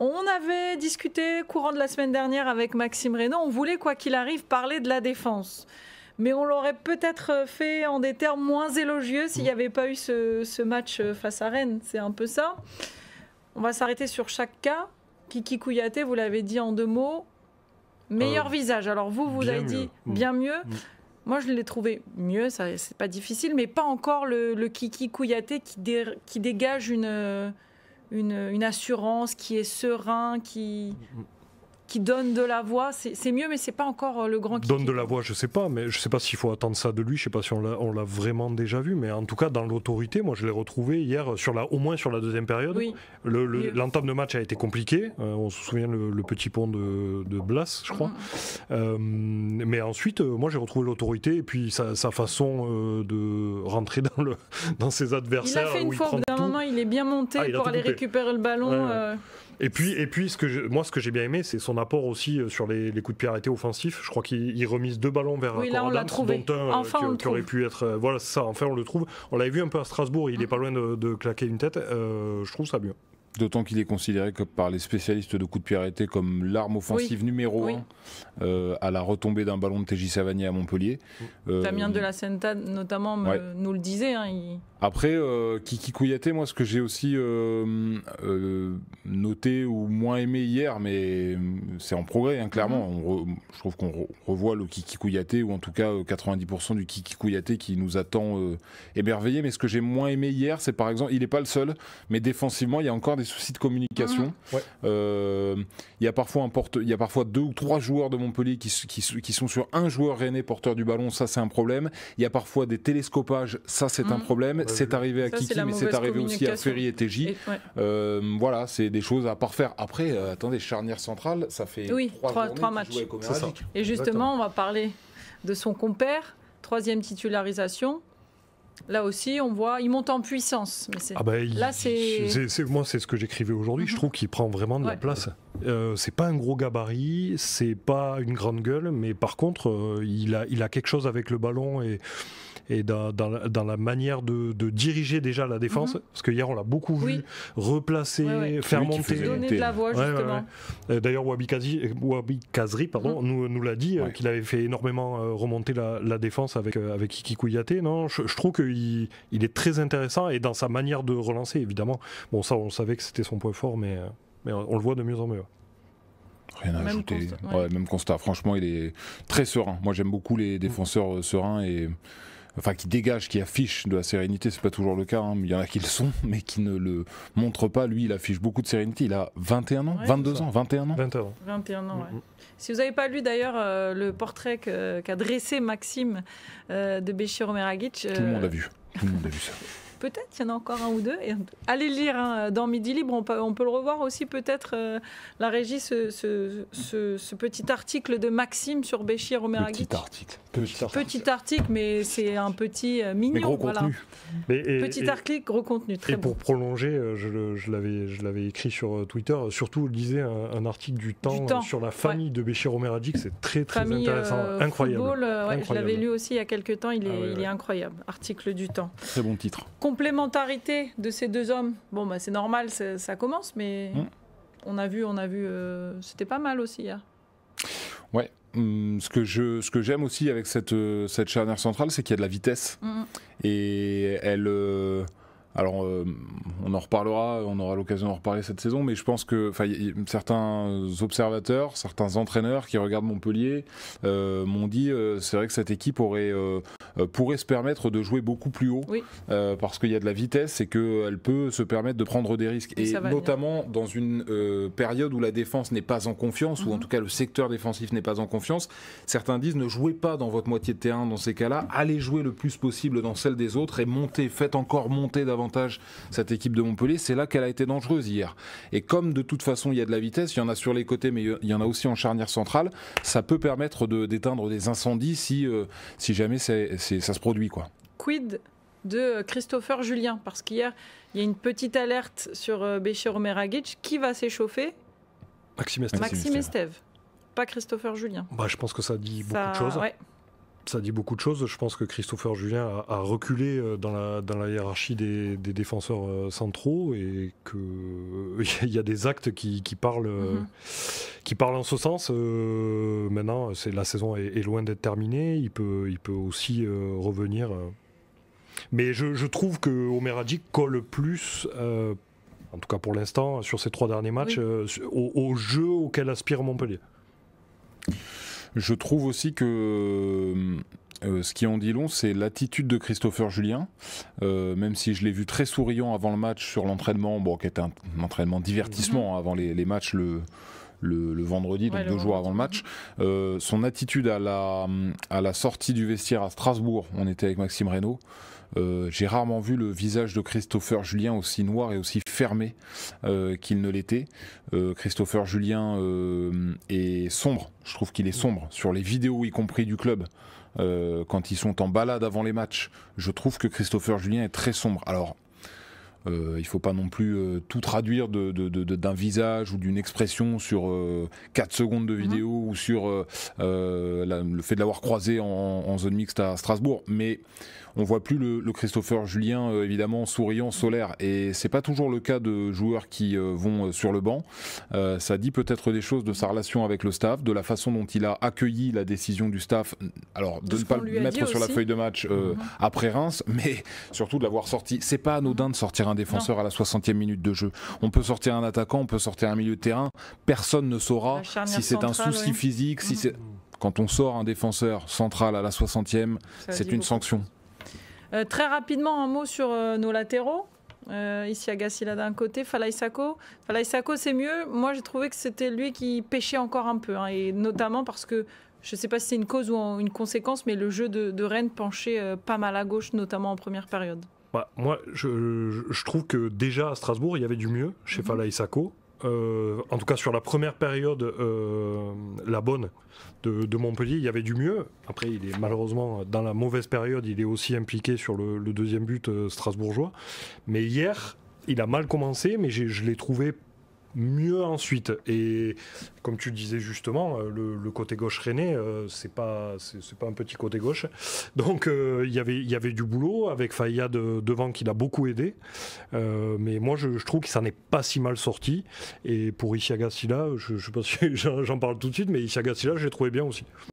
On avait discuté courant de la semaine dernière avec Maxime Reynaud. On voulait, quoi qu'il arrive, parler de la défense. Mais on l'aurait peut-être fait en des termes moins élogieux s'il n'y avait pas eu ce match face à Rennes. C'est un peu ça. On va s'arrêter sur chaque cas. Kiki Kouyaté, vous l'avez dit en 2 mots. Meilleur visage. Alors vous avez dit bien mieux. Moi, je l'ai trouvé mieux. C'est pas difficile, mais pas encore le Kiki Kouyaté qui dégage une assurance, qui est serein, qui donne de la voix. C'est mieux, mais c'est pas encore le grand Kiki. Donne de la voix, je sais pas, mais je sais pas s'il faut attendre ça de lui. Je sais pas si on l'a vraiment déjà vu, mais en tout cas dans l'autorité, moi je l'ai retrouvé hier au moins sur la deuxième période. Oui. L'entame de match a été compliquée. On se souvient le petit pont de Blas, je crois. Mais ensuite, moi j'ai retrouvé l'autorité et puis sa façon de rentrer dans ses adversaires. Il a fait une fois, au bout d'un moment, il est bien monté pour aller récupérer le ballon. Et puis ce que j'ai bien aimé, c'est son apport aussi sur les coups de pied arrêtés offensifs. Je crois qu'il remise 2 ballons vers Coradams, dont un qui aurait pu être... voilà, c'est ça, enfin on le trouve. On l'avait vu un peu à Strasbourg, il est pas loin de claquer une tête. Je trouve ça bien. D'autant qu'il est considéré par les spécialistes de coups de pied arrêtés comme l'arme offensive numéro 1 à la retombée d'un ballon de TJ Savanier à Montpellier. Damien de la Centa notamment nous le disait. Après, Kiki Kouyaté, moi ce que j'ai aussi noté ou moins aimé hier, mais c'est en progrès, clairement. Je trouve qu'on revoit le Kiki Kouyaté, ou en tout cas 90% du Kiki Kouyaté qui nous attend émerveillé. Mais ce que j'ai moins aimé hier, c'est par exemple, il n'est pas le seul, mais défensivement, il y a encore des soucis de communication. Il y a parfois 2 ou 3 joueurs de Montpellier qui sont sur un joueur rennais porteur du ballon, ça c'est un problème. Il y a parfois des télescopages, ça c'est un problème. C'est arrivé à Kiki, mais c'est arrivé aussi à Ferry et TJ. Voilà, c'est des choses à parfaire. Après, attendez, charnière centrale, ça fait 3 matchs. Et justement, on va parler de son compère, 3e titularisation. Là aussi, on voit, il monte en puissance. Mais moi, c'est ce que j'écrivais aujourd'hui. Je trouve qu'il prend vraiment de la place. C'est pas un gros gabarit, c'est pas une grande gueule, mais par contre, il a quelque chose avec le ballon et dans la manière de diriger déjà la défense, parce que hier on l'a beaucoup vu replacer, faire monter, donner de la voix justement. D'ailleurs Wabi Kazri nous l'a dit, qu'il avait fait énormément remonter la défense avec Kiki Kouyaté. Non, je trouve qu'il est très intéressant, et dans sa manière de relancer, évidemment. Bon, ça on savait que c'était son point fort, mais on le voit de mieux en mieux. Rien à ajouter. Même constat. Franchement, il est très serein. Moi, j'aime beaucoup les défenseurs sereins qui dégagent, qui affichent de la sérénité. C'est pas toujours le cas, mais il y en a qui le sont, mais qui ne le montrent pas. Lui, il affiche beaucoup de sérénité. Il a 21 ans, 22 ans, 21 ans. 21 ans, Si vous n'avez pas lu d'ailleurs le portrait qu'a dressé Maxime de Béchir Omeragic. Tout le monde a vu. Tout le monde a vu ça. Peut-être qu'il y en a encore un ou deux. Et allez lire dans Midi Libre, on peut le revoir aussi peut-être, la régie, ce petit article de Maxime sur Béchir Omeragic. Petit article, mais c'est un petit mignon. Mais gros contenu. Petit article, gros contenu, très bon. Et pour prolonger, je l'avais écrit sur Twitter, surtout lisez un article du Temps sur la famille de Béchir Omeragic, c'est très intéressant, incroyable. Football, incroyable. Je l'avais lu aussi il y a quelques temps, il est incroyable, article du Temps. Très bon titre. Complémentarité de ces 2 hommes. Bon, c'est normal, ça commence, mais on a vu, c'était pas mal aussi hier. Ouais. Ce que j'aime aussi avec cette charnière centrale, c'est qu'il y a de la vitesse. Et elle... Alors, on en reparlera, on aura l'occasion d'en reparler cette saison, mais je pense que certains observateurs, certains entraîneurs qui regardent Montpellier m'ont dit c'est vrai que cette équipe pourrait se permettre de jouer beaucoup plus haut, parce qu'il y a de la vitesse et qu'elle peut se permettre de prendre des risques. Et notamment dans une période où la défense n'est pas en confiance, ou en tout cas le secteur défensif n'est pas en confiance, certains disent ne jouez pas dans votre moitié de terrain dans ces cas-là, allez jouer le plus possible dans celle des autres et faites encore monter davantage cette équipe de Montpellier. C'est là qu'elle a été dangereuse hier. Et comme de toute façon il y a de la vitesse, il y en a sur les côtés, mais il y en a aussi en charnière centrale, ça peut permettre d'éteindre des incendies si jamais ça se produit, quoi. Quid de Christopher Julien, parce qu'hier il y a une petite alerte sur Béchir Omeragic. Qui va s'échauffer? Maxime Estève. Maxime Estève, pas Christopher Julien. Je pense que ça dit beaucoup de choses. Ça dit beaucoup de choses. Je pense que Christopher Julien a reculé dans la hiérarchie des défenseurs centraux et qu'il y a des actes qui parlent en ce sens. Maintenant, la saison est loin d'être terminée. Il peut aussi revenir. Mais je trouve que Omer Hadji colle plus, en tout cas pour l'instant, sur ces 3 derniers matchs, au jeu auquel aspire Montpellier. Je trouve aussi que ce qui en dit long, c'est l'attitude de Christopher Julien. Même si je l'ai vu très souriant avant le match sur l'entraînement, qui était un entraînement divertissement avant les matchs le vendredi, donc 2 jours avant le match. Son attitude à la sortie du vestiaire à Strasbourg, on était avec Maxime Reynaud. J'ai rarement vu le visage de Christopher Julien aussi noir et aussi fermé qu'il ne l'était. Christopher Julien est sombre, je trouve qu'il est sombre sur les vidéos y compris du club. Quand ils sont en balade avant les matchs, je trouve que Christopher Julien est très sombre. Alors, il ne faut pas non plus tout traduire d'un visage ou d'une expression sur 4 secondes de vidéo ou sur le fait de l'avoir croisé en zone mixte à Strasbourg, mais on voit plus le Christopher Julien évidemment souriant, solaire, et c'est pas toujours le cas de joueurs qui vont sur le banc. Ça dit peut-être des choses de sa relation avec le staff, de la façon dont il a accueilli la décision du staff, alors de ne pas le mettre sur la feuille de match après Reims, mais surtout de l'avoir sorti. C'est pas anodin de sortir un défenseur à la 60e minute de jeu. On peut sortir un attaquant, on peut sortir un milieu de terrain, personne ne saura si c'est un souci physique, si c'est... Quand on sort un défenseur central à la 60e, c'est une sanction. Très rapidement, un mot sur nos latéraux. Ici, Agassila d'un côté, Falaye Sako. Falaye Sako, c'est mieux. Moi, j'ai trouvé que c'était lui qui pêchait encore un peu. Et notamment parce que, je ne sais pas si c'est une cause ou une conséquence, mais le jeu de Rennes penchait pas mal à gauche, notamment en première période. Moi, je trouve que déjà à Strasbourg, il y avait du mieux chez Falaye Sako. En tout cas, sur la première période, la bonne de Montpellier, il y avait du mieux. Après, il est malheureusement dans la mauvaise période, il est aussi impliqué sur le deuxième but strasbourgeois. Mais hier, il a mal commencé, mais je l'ai trouvé mieux ensuite. Et comme tu disais justement, le côté gauche rennais, c'est pas un petit côté gauche. Donc il y avait du boulot avec Fayad devant qui l'a beaucoup aidé. Mais moi je trouve qu'il s'en est pas si mal sorti. Et pour Isiaga Silla, je sais pas si j'en parle tout de suite, mais Isiaga Silla, je l'ai trouvé bien aussi.